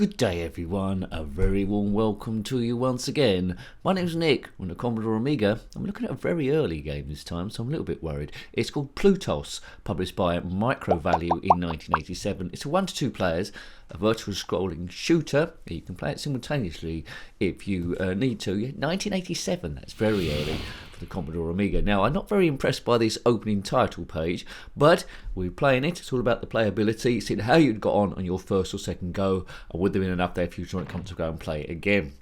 Good day everyone, a very warm welcome to you once again. My name's Nick, on the Commodore Amiga. I'm looking at a very early game this time, so I'm a little bit worried. It's called Plutos, published by Microvalue in 1987. It's a 1 to 2 players, a vertical scrolling shooter. You can play it simultaneously if you need to. 1987, that's very early for the Commodore Amiga. Now, I'm not very impressed by this opening title page, but we're playing it. It's all about the playability, seeing how you'd got on your first or second go, and would there been enough there for you to come to go and play it again.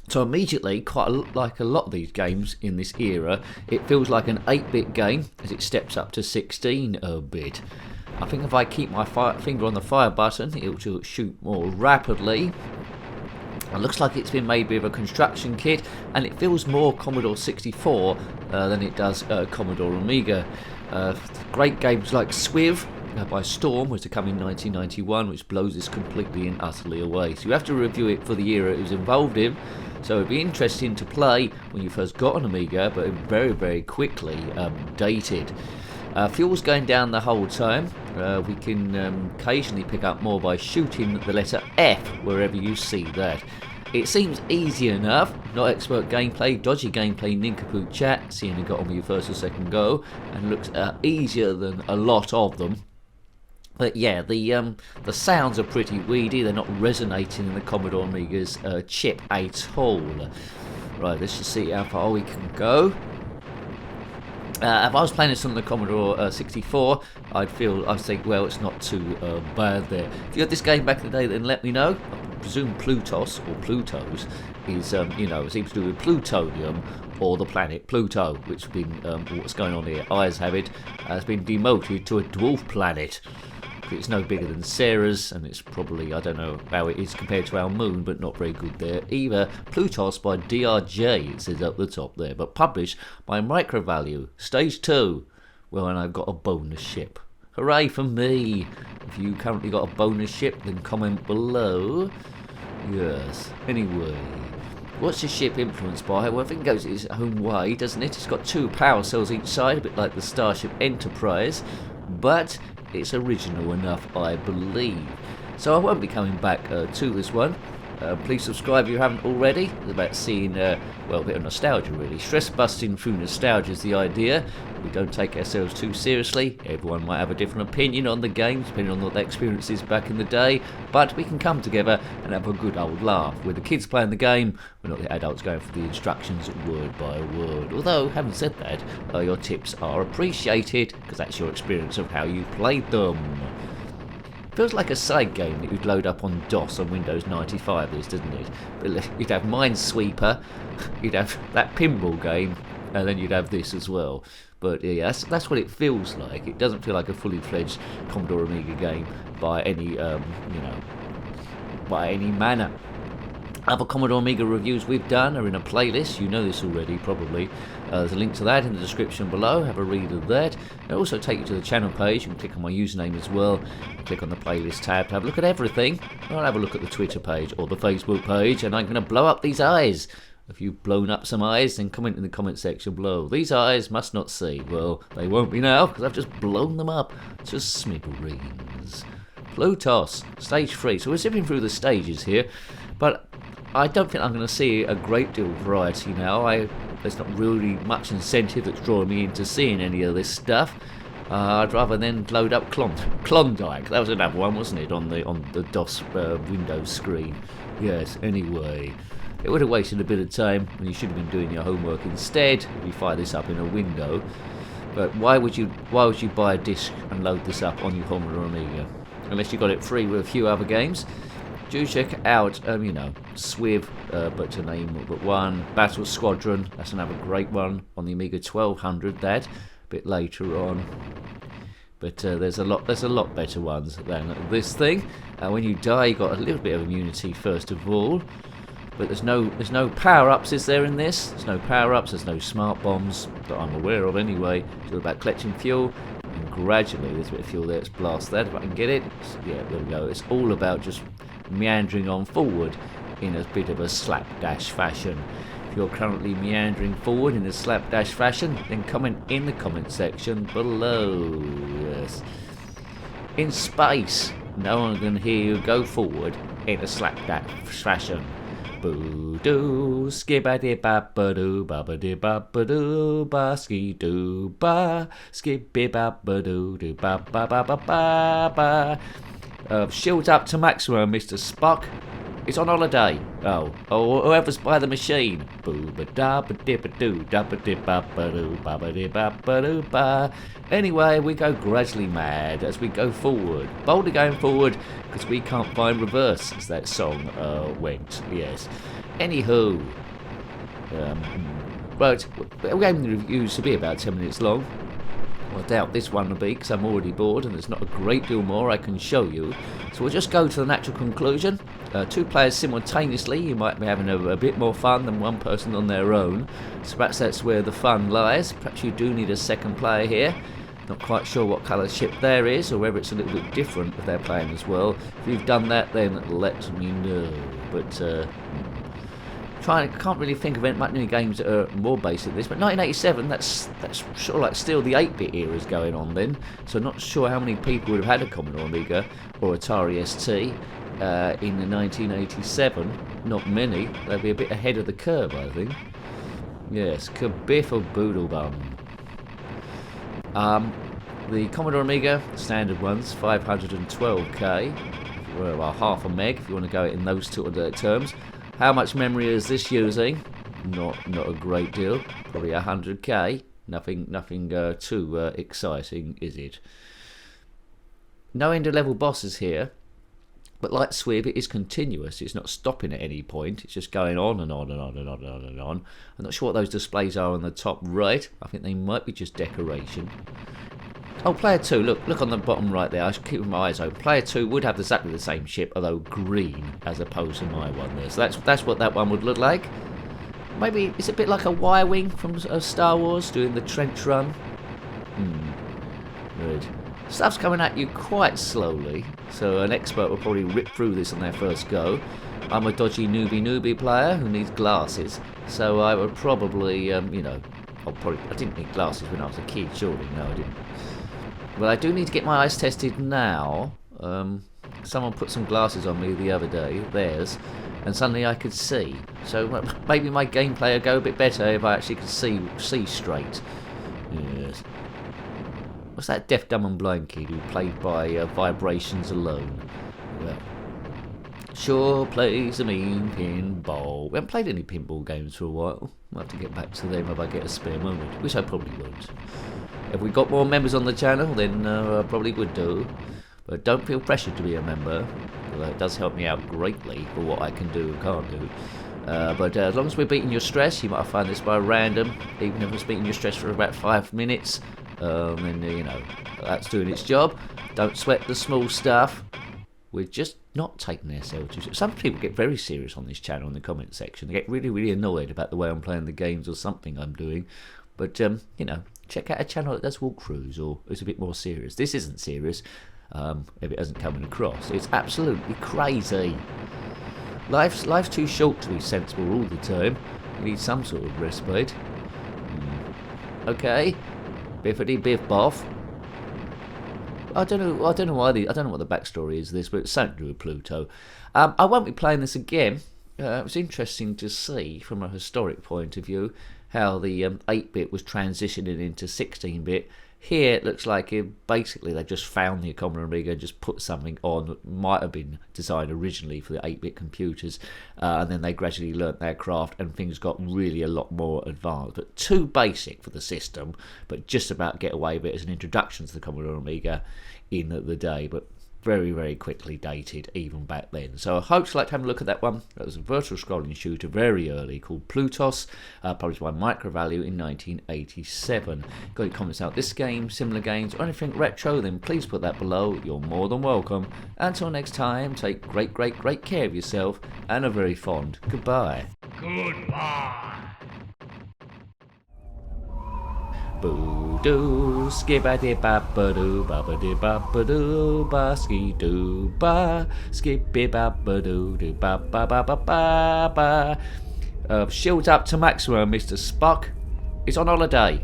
So immediately, like a lot of these games in this era, it feels like an 8-bit game as it steps up to 16-bit. I think if I keep my finger on the fire button, it will shoot more rapidly. It looks like it's been made with a construction kit, and it feels more Commodore 64 than it does Commodore Amiga. Great games like Swiv by Storm was to come in 1991, which blows this completely and utterly away. So you have to review it for the era it was involved in. So it'd be interesting to play when you first got an Amiga, but very, very quickly dated. Fuel's going down the whole time. We can occasionally pick up more by shooting the letter F wherever you see that. It seems easy enough, not expert gameplay, dodgy gameplay, nincompoop chat, seeing you got on with your first or second go, and looks easier than a lot of them. But yeah, the sounds are pretty weedy. They're not resonating in the Commodore Amiga's chip at all. Right, let's just see how far we can go. If I was playing this on the Commodore 64, I'd think, well, it's not too bad there. If you had this game back in the day, then let me know. I presume Plutos, or Plutos, is, it seems to do with plutonium, or the planet Pluto, which has been, what's going on here, eyes have it, has been demoted to a dwarf planet. It's no bigger than Sarah's, and it's probably, I don't know how it is compared to our moon, but not very good there either. Plutos by DRJ, it says up the top there, but published by Microvalue. Stage 2. Well, and I've got a bonus ship. Hooray for me! If you currently got a bonus ship, then comment below. Yes, anyway. What's the ship influenced by? Well, I think it goes its own way, doesn't it? It's got 2 power cells each side, a bit like the Starship Enterprise, but it's original enough, I believe. So I won't be coming back to this one. Please subscribe if you haven't already. It's about seeing, a bit of nostalgia really. Stress busting through nostalgia is the idea. We don't take ourselves too seriously. Everyone might have a different opinion on the game, depending on what their experience is back in the day. But we can come together and have a good old laugh. We're the kids playing the game. We're not the adults going for the instructions word by word. Although, having said that, your tips are appreciated, because that's your experience of how you played them. Feels like a side game that you'd load up on DOS on Windows 95, doesn't it? But you'd have Minesweeper, you'd have that pinball game, and then you'd have this as well. But yeah, that's what it feels like. It doesn't feel like a fully fledged Commodore Amiga game by any, by any manner. Other Commodore Amiga reviews we've done are in a playlist. You know this already, probably. There's a link to that in the description below. Have a read of that. It'll also take you to the channel page. You can click on my username as well. Click on the playlist tab to have a look at everything. I'll have a look at the Twitter page or the Facebook page, and I'm going to blow up these eyes. If you've blown up some eyes, then comment in the comment section below. These eyes must not see. Well, they won't be now, because I've just blown them up to smithereens. Plutos, stage 3. So we're zipping through the stages here, but I don't think I'm going to see a great deal of variety now. There's not really much incentive that's drawing me into seeing any of this stuff. I'd rather then load up Klondike. That was another one, wasn't it, on the DOS Windows screen? Yes, anyway. It would have wasted a bit of time when you should have been doing your homework instead if you fire this up in a window. But why would you buy a disc and load this up on your Commodore Amiga? Unless you got it free with a few other games. Do check out, Swiv, but to name but one. Battle Squadron, that's another great one on the Amiga 1200. That a bit later on. But there's a lot better ones than this thing. When you die, you got a little bit of immunity first of all. But there's no power-ups, is there, in this? There's no power-ups, there's no smart bombs that I'm aware of anyway. It's all about collecting fuel, and gradually there's a bit of fuel there, let's blast that if I can get it. Yeah, there we go. It's all about just meandering on forward in a bit of a slapdash fashion. If you're currently meandering forward in a slapdash fashion, then comment in the comment section below. Yes. In space, no one can hear you go forward in a slapdash fashion. Boo doo, skibbity babadoo, babadoo babadoo, ba ski doo ba, skibby babadoo, doo ba ba ba ba ba ba. Shields up to maximum, Mr. Spock. It's on holiday. Oh, whoever's by the machine. Boo ba da ba dip ba doo, da ba dip ba ba doo, ba ba dip ba ba doo ba. Anyway, we go gradually mad as we go forward. Boldly going forward because we can't find reverse, as that song went. Yes. Anywho. Right, the game reviews to be about 10 minutes long. Well, I doubt this one will be because I'm already bored and there's not a great deal more I can show you. So we'll just go to the natural conclusion. 2 players simultaneously, you might be having a bit more fun than one person on their own. So perhaps that's where the fun lies. Perhaps you do need a second player here. Not quite sure what colour ship there is or whether it's a little bit different if they're playing as well. If you've done that, then let me know. But can't really think of many games that are more basic than this, but 1987, that's sort of like still the 8-bit era is going on then, so not sure how many people would have had a Commodore Amiga or Atari ST in the 1987. Not many. They'd be a bit ahead of the curve, I think. Yes, kabiff or boodlebum. The Commodore Amiga, standard ones, 512k, well, half a meg if you want to go in those sort of terms. How much memory is this using? Not a great deal. Probably 100k. Nothing too exciting, is it? No end of level bosses here, but like Swib, it is continuous. It's not stopping at any point. It's just going on and on and on and on and on and on. I'm not sure what those displays are on the top right. I think they might be just decoration. Oh, player 2, look on the bottom right there. I should keep my eyes open. Player 2 would have exactly the same ship, although green, as opposed to my one there. So that's what that one would look like. Maybe it's a bit like a Y-wing from Star Wars doing the trench run. Good. Stuff's coming at you quite slowly, so an expert will probably rip through this on their first go. I'm a dodgy newbie player who needs glasses, so I would probably, I didn't need glasses when I was a kid, surely. No, I didn't. Well, I do need to get my eyes tested now. Someone put some glasses on me the other day, theirs, and suddenly I could see. So maybe my gameplay will go a bit better if I actually could see straight. Yes. What's that deaf, dumb and blind kid who played by vibrations alone? Well, sure plays a mean pinball. We haven't played any pinball games for a while. I'll have to get back to them if I get a spare moment, which I probably won't. If we got more members on the channel, then I probably would do. But don't feel pressured to be a member. Although it does help me out greatly for what I can do and can't do. But as long as we're beating your stress, you might find this by random. Even if it's beating your stress for about 5 minutes, then that's doing its job. Don't sweat the small stuff. We're just not taking ourselves too seriously. Some people get very serious on this channel in the comment section. They get really, really annoyed about the way I'm playing the games or something I'm doing. But, check out a channel that does walkthroughs or is a bit more serious. This isn't serious, if it hasn't coming across. It's absolutely crazy. Life's too short to be sensible all the time. You need some sort of respite. Okay, biffity biff boff. I don't know what the backstory is this, but it's something to do with Pluto. I won't be playing this again. It was interesting to see from a historic point of view how the 8-bit was transitioning into 16-bit. Here it looks like basically they just found the Commodore Amiga and just put something on that might have been designed originally for the 8-bit computers, and then they gradually learnt their craft and things got really a lot more advanced. But too basic for the system, but just about get away with it as an introduction to the Commodore Amiga in the day. But very, very quickly dated even back then. So I hope you like to have a look at that one. That was a virtual scrolling shooter very early called Plutos, published by Microvalue in 1987. Got any comments about this game, similar games, or anything retro, then please put that below. You're more than welcome. Until next time, take great care of yourself and a very fond goodbye. Goodbye. Boo doo, skibbity babadoo, babadoo babadoo, ba ski doo ba, skippy babadoo, doo ba ba ba ba ba ba. Shields up to maximum, Mr. Spock. It's on holiday.